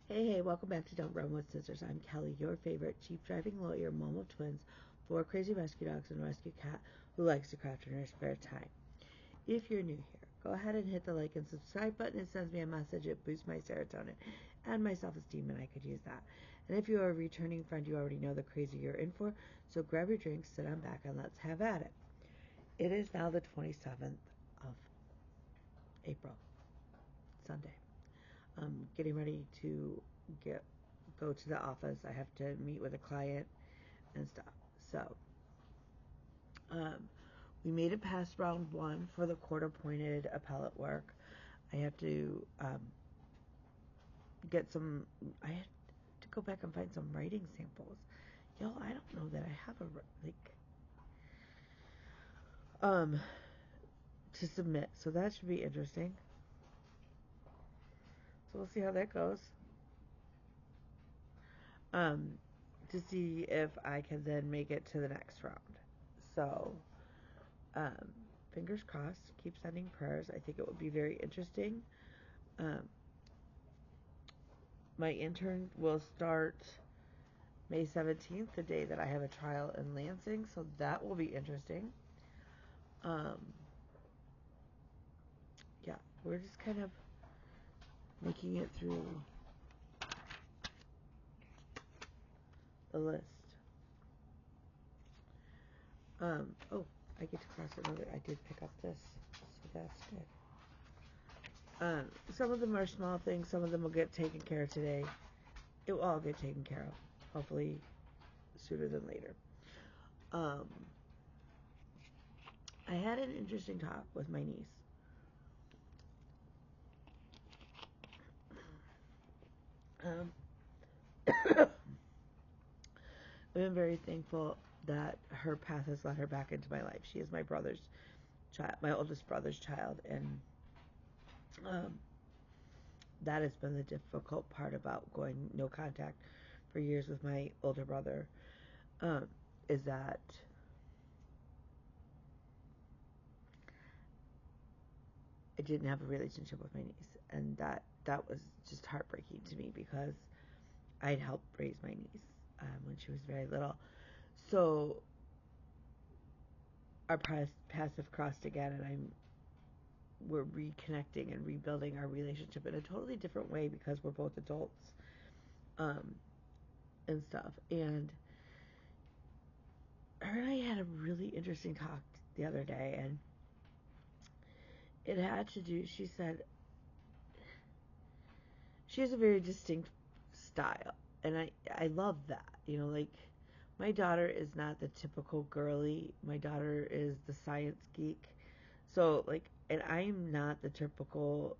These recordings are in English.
Hey, welcome back to Don't Run with Scissors. I'm Kelly, your favorite Jeep driving lawyer, mom of twins, 4 crazy rescue dogs, and a rescue cat who likes to craft in her spare time. If you're new here, go ahead and hit the like and subscribe button. It sends me a message. It boosts my serotonin and my self-esteem, and I could use that. And if you are a returning friend, you already know the crazy you're in for, so grab your drink, sit on back, and let's have at it. It is now the 27th of April, Sunday. I'm getting ready to go to the office. I have to meet with a client and stuff. So, um, we made it past round one for the court-appointed appellate work. I have to get some. I have to go back and find some writing samples. Yo, I don't know that I have a um to submit. So that should be interesting. So we'll see how that goes. Um, to see if I can then make it to the next round. So, fingers crossed. Keep sending prayers. I think it would be very interesting. Um, my intern will start May 17th, the day that I have a trial in Lansing, so that will be interesting. Um, yeah, we're just kind of making it through the list. Oh, I get to cross another. I did pick up this, so that's good. Some of them are small things. Some of them will get taken care of today. It will all get taken care of, hopefully sooner than later. I had an interesting talk with my niece. I've been very thankful that her path has led her back into my life. She is my brother's child, my oldest brother's child, and um, that has been the difficult part about going no contact for years with my older brother, is that I didn't have a relationship with my niece, and that was just heartbreaking to me because I'd helped raise my niece when she was very little. So our paths have crossed again, and we're reconnecting and rebuilding our relationship in a totally different way because we're both adults, and stuff. And her and I had a really interesting talk the other day, and it had to do. She said she has a very distinct style, and I love that. Like, my daughter is not the typical girly. My daughter is the science geek. So, like, and I'm not the typical,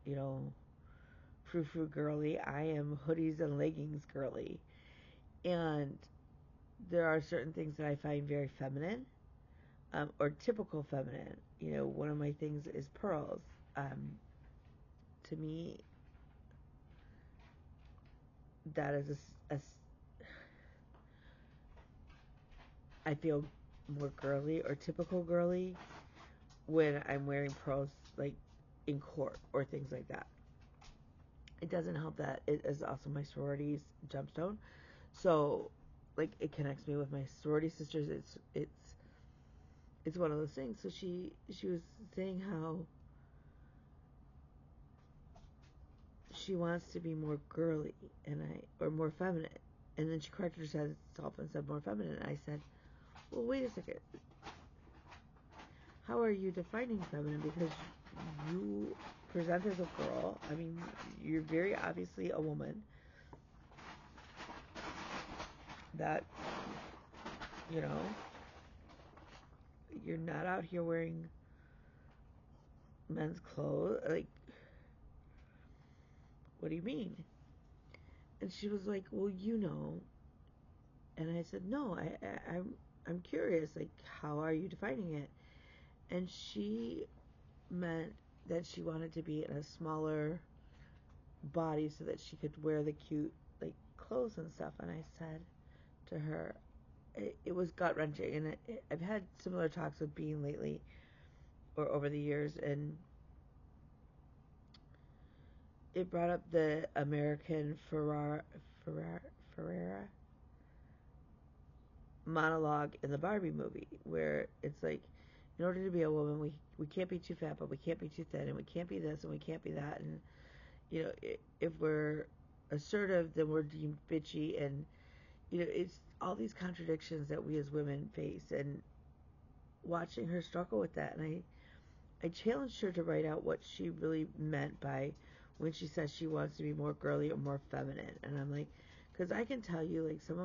frou-frou girly. I am hoodies and leggings girly. And there are certain things that I find very feminine, or typical feminine. One of my things is pearls. To me, that is I feel more girly or typical girly when I'm wearing pearls, like in court or things like that. It doesn't help that it is also my sorority's gemstone, so like it connects me with my sorority sisters. It's one of those things. So she was saying how she wants to be more girly or more feminine, and then she corrected herself and said more feminine. And I said, well, wait a second. How are you defining feminine? Because you present as a girl. I mean, you're very obviously a woman that, you know, you're not out here wearing men's clothes. Like, what do you mean? And she was like, well, And I said, no, I'm curious. Like, how are you defining it? And she meant that she wanted to be in a smaller body so that she could wear the cute, like, clothes and stuff. And I said to her, it was gut wrenching. And I've had similar talks with Bean lately, or over the years, and it brought up the American Ferrera monologue in the Barbie movie, where it's like, in order to be a woman, we can't be too fat, but we can't be too thin, and we can't be this, and we can't be that, and if we're assertive, then we're deemed bitchy, and it's all these contradictions that we as women face, and watching her struggle with that, and I challenged her to write out what she really meant by when she says she wants to be more girly or more feminine, and I'm like, because I can tell you, like, some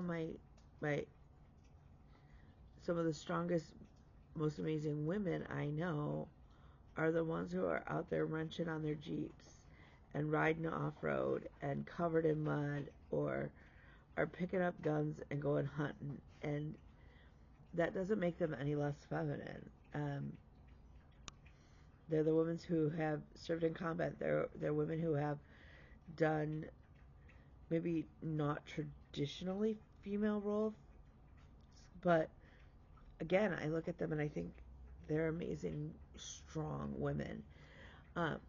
of the strongest, most amazing women I know are the ones who are out there wrenching on their Jeeps and riding off-road and covered in mud, or are picking up guns and going hunting, and that doesn't make them any less feminine. They're the women who have served in combat. They're women who have done maybe not traditionally female roles, but again, I look at them and I think they're amazing, strong women. Um,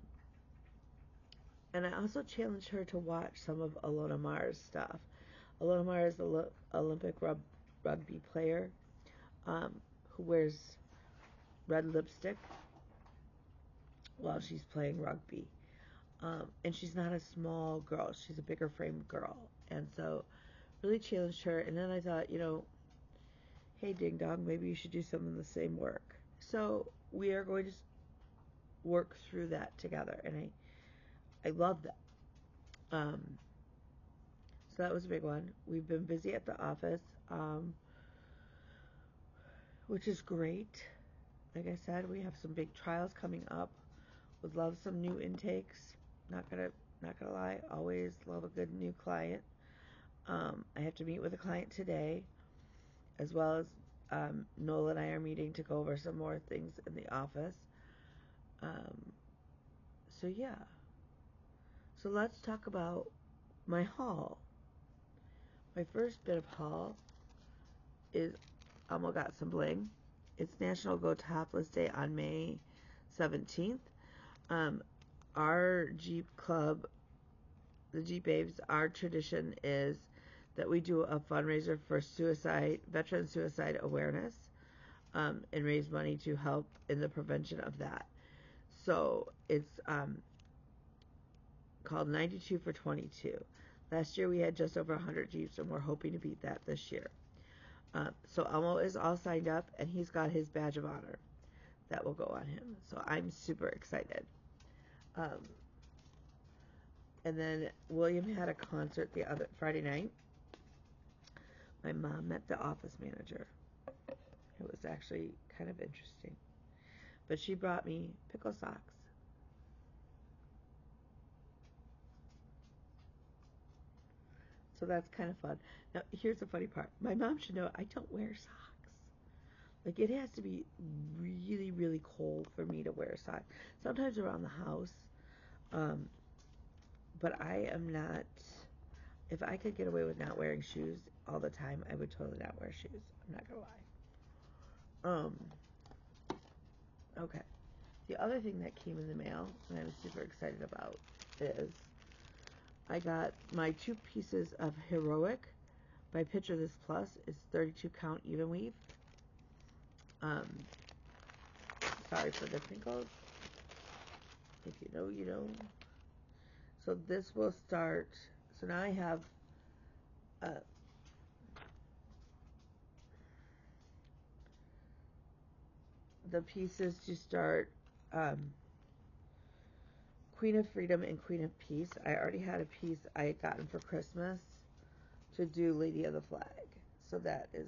and I also challenged her to watch some of Alona Mara's stuff. Alona Mara is the Olympic rugby player who wears red lipstick while she's playing rugby. And she's not a small girl. She's a bigger framed girl. And so really challenged her. And then I thought, hey, Ding Dong, maybe you should do some of the same work. So we are going to work through that together. And I love that. So that was a big one. We've been busy at the office, which is great. Like I said, we have some big trials coming up. Would love some new intakes. Not gonna lie, always love a good new client. I have to meet with a client today, as well as Nola and I are meeting to go over some more things in the office. So yeah. So let's talk about my haul. My first bit of haul is Elmo Got Some Bling. It's National Go Topless Day on May 17th. Our Jeep Club, the Jeep Babes, our tradition is that we do a fundraiser for veteran suicide awareness, and raise money to help in the prevention of that. So it's called 92 for 22. Last year we had just over 100 Jeeps, and we're hoping to beat that this year. So Elmo is all signed up, and he's got his badge of honor that will go on him. So I'm super excited. And then William had a concert the other Friday night. My mom met the office manager. It was actually kind of interesting. But she brought me pickle socks. So that's kind of fun. Now, here's the funny part. My mom should know I don't wear socks. Like, it has to be really, really cold for me to wear socks. Sometimes around the house. But I am not... If I could get away with not wearing shoes all the time, I would totally not wear shoes. I'm not going to lie. Okay. The other thing that came in the mail, and I was super excited about, is I got my 2 pieces of Heroic by Picture This Plus. It's 32 count even weave. Sorry for the crinkles. If you know, you know. So this will start. So now I have the pieces to start Queen of Freedom and Queen of Peace. I already had a piece I had gotten for Christmas to do Lady of the Flag. So that is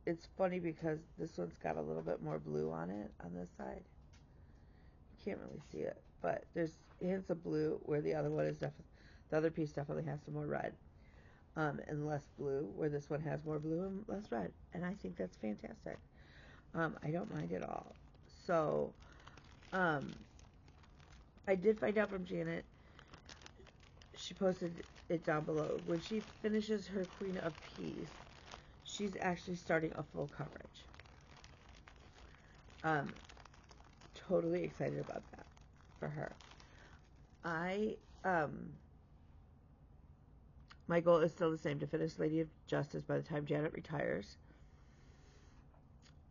it's funny because this one's got a little bit more blue on it on this side. You can't really see it, but there's hints of blue where the other one is the other piece definitely has some more red. And less blue, where this one has more blue and less red. And I think that's fantastic. I don't mind at all. So, I did find out from Janet, she posted it down below. When she finishes her Queen of Peace, she's actually starting a full coverage. Totally excited about that. for her. My goal is still the same, to finish Lady of Justice by the time Janet retires.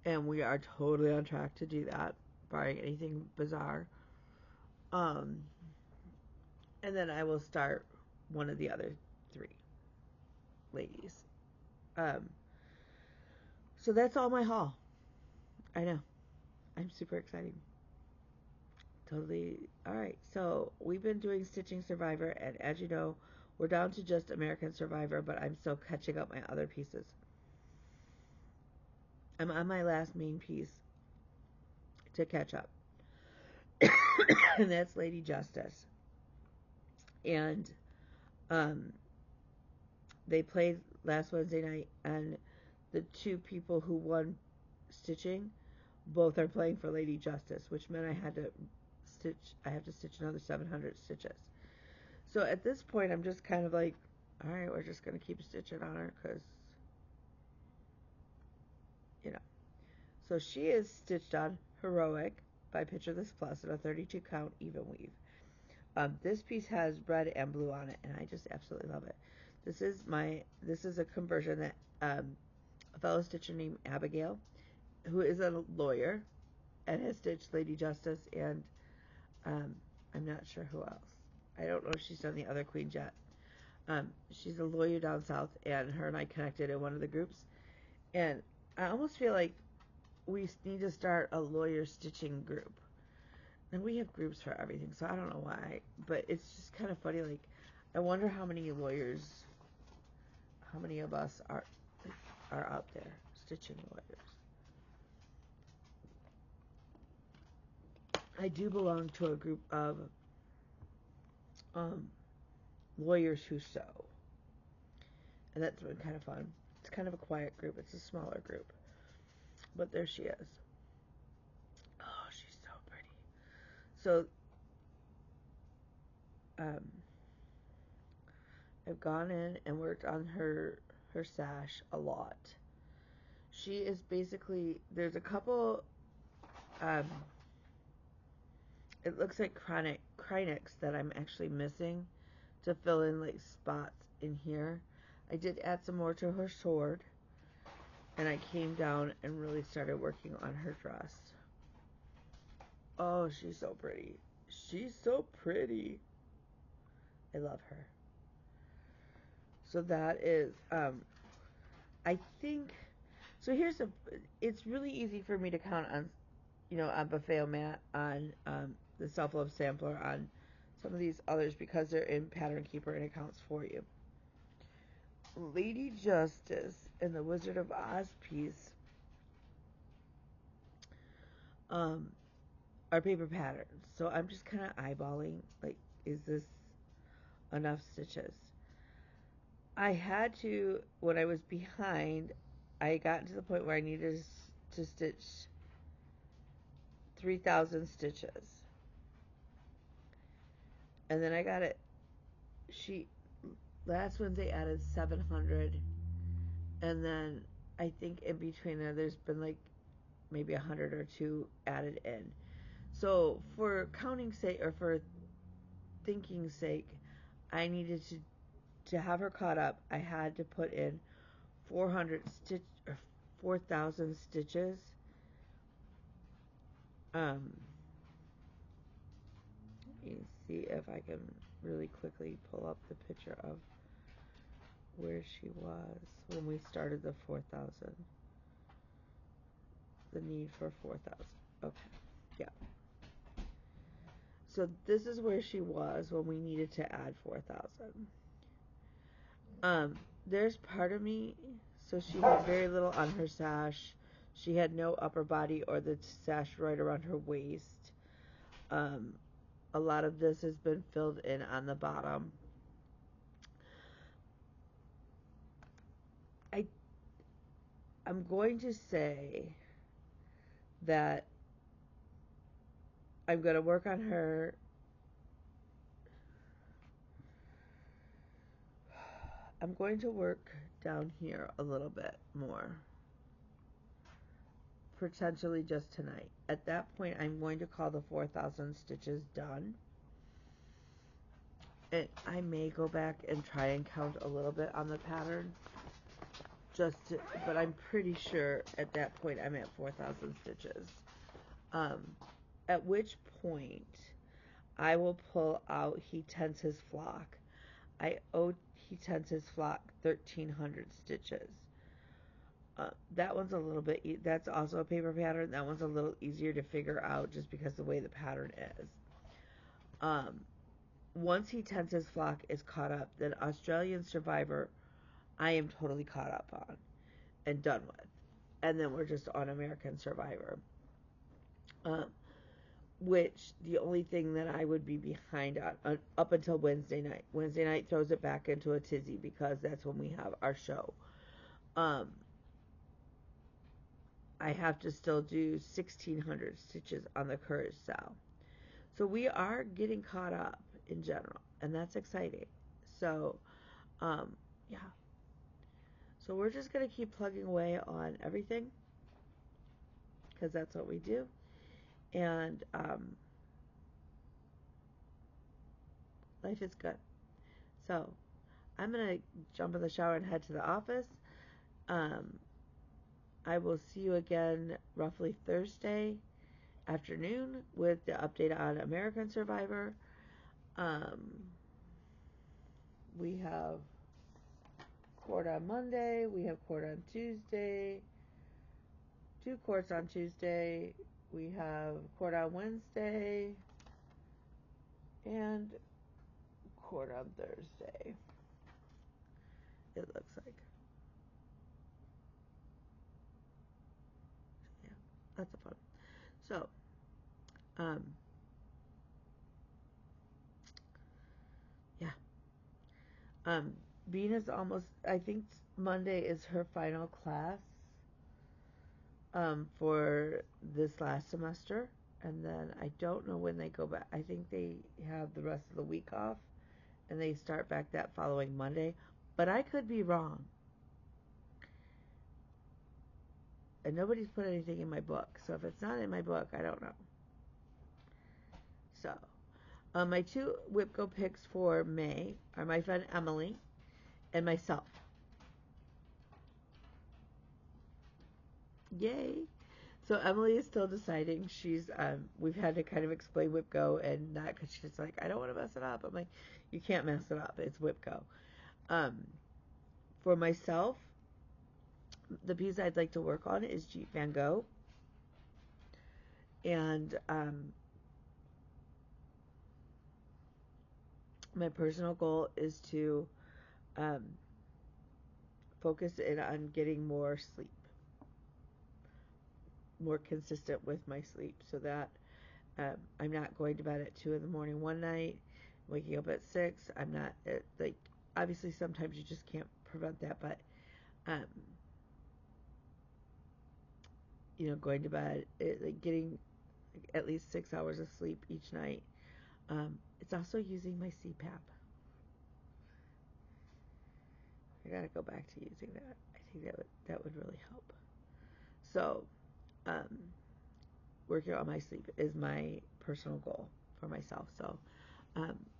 And we are totally on track to do that, barring anything bizarre. And then I will start one of the other 3 ladies. So that's all my haul. I know. I'm super excited. Totally. Alright, so we've been doing Stitching Survivor, and as you know, we're down to just American Survivor, but I'm still catching up my other pieces. I'm on my last main piece to catch up. And that's Lady Justice. And they played last Wednesday night, and the 2 people who won stitching both are playing for Lady Justice, which meant I have to stitch another 700 stitches. So at this point, I'm just kind of like, all right, we're just going to keep stitching on her because, you know. So she is stitched on Heroic by Picture This Plus in a 32 count even weave. This piece has red and blue on it, and I just absolutely love it. This is a conversion that a fellow stitcher named Abigail, who is a lawyer and has stitched Lady Justice, and I'm not sure who else. I don't know if she's done the other queens yet. She's a lawyer down south, and her and I connected in one of the groups. And I almost feel like we need to start a lawyer stitching group. And we have groups for everything, so I don't know why. But it's just kind of funny. Like, I wonder how many of us are out there stitching lawyers. I do belong to a group of lawyers who sew. And that's been kind of fun. It's kind of a quiet group. It's a smaller group. But there she is. Oh, she's so pretty. So, I've gone in and worked on her sash a lot. She is basically, there's a couple, it looks like Krynics that I'm actually missing to fill in like spots in here. I did add some more to her sword, and I came down and really started working on her dress. Oh, she's so pretty. She's so pretty. I love her. So that is, I think, so it's really easy for me to count on, on Buffet-O-Mat, on the Self-Love Sampler, on some of these others because they're in Pattern Keeper and it counts for you. Lady Justice and the Wizard of Oz piece are paper patterns. So I'm just kind of eyeballing, like, is this enough stitches? I had to, when I was behind, I got to the point where I needed to stitch 3,000 stitches. And then I got it, last Wednesday added 700, and then I think in between there's been like maybe 100 or 2 added in. So for counting sake, or for thinking sake, I needed to have her caught up. I had to put in 4,000 stitches. Let me see if I can really quickly pull up the picture of where she was when we started the 4,000. The need for 4,000. Okay. Yeah. So this is where she was when we needed to add 4,000. There's part of me, so she had very little on her sash. She had no upper body or the sash right around her waist. A lot of this has been filled in on the bottom. I'm going to say that I'm going to work on her. I'm going to work down here a little bit more potentially just tonight. At that point, I'm going to call the 4,000 stitches done. And I may go back and try and count a little bit on the pattern, but I'm pretty sure at that point I'm at 4,000 stitches. At which point I will pull out He Tends His Flock. I owe He Tends His Flock 1,300 stitches. That one's a little bit, that's also a paper pattern. That one's a little easier to figure out just because the way the pattern is. Once He Tends His Flock is caught up, then Australian Survivor, I am totally caught up on and done with. And then we're just on American Survivor. Which the only thing that I would be behind on up until Wednesday night. Wednesday night throws it back into a tizzy because that's when we have our show. I have to still do 1,600 stitches on the Courage Cell. So we are getting caught up in general, and that's exciting. So, yeah. So we're just going to keep plugging away on everything because that's what we do. And life is good. So I'm going to jump in the shower and head to the office. I will see you again roughly Thursday afternoon with the update on American Survivor. We have court on Monday. We have court on Tuesday. 2 courts on Tuesday. We have court on Wednesday. And court on Thursday. It looks like. Yeah, that's a fun. So, yeah. Bean is almost, I think Monday is her final class for this last semester. And then I don't know when they go back. I think they have the rest of the week off and they start back that following Monday. But I could be wrong. And nobody's put anything in my book. So if it's not in my book, I don't know. So, my 2 WIPCO picks for May are my friend Emily and myself. Yay! So Emily is still deciding. We've had to kind of explain WIPCO and not because she's like, I don't want to mess it up. I'm like, you can't mess it up. It's WIPCO. For myself, the piece I'd like to work on is Jeep Van Gogh. And my personal goal is to focus in on getting more sleep, more consistent with my sleep, so that I'm not going to bed at 2 in the morning one night, waking up at 6. I'm not like, obviously sometimes you just can't prevent that, but going to bed, like getting at least 6 hours of sleep each night. It's also using my CPAP. I gotta go back to using that. I think that would really help. So, working on my sleep is my personal goal for myself. So,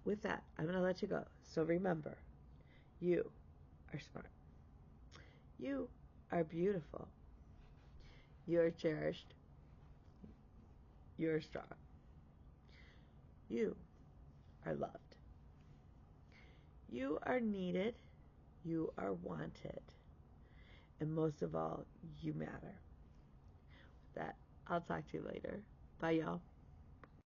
with that, I'm gonna let you go. So remember, you are smart. You are beautiful. You are cherished. You are strong. You are loved. You are needed. You are wanted. And most of all, you matter. With that, I'll talk to you later. Bye, y'all.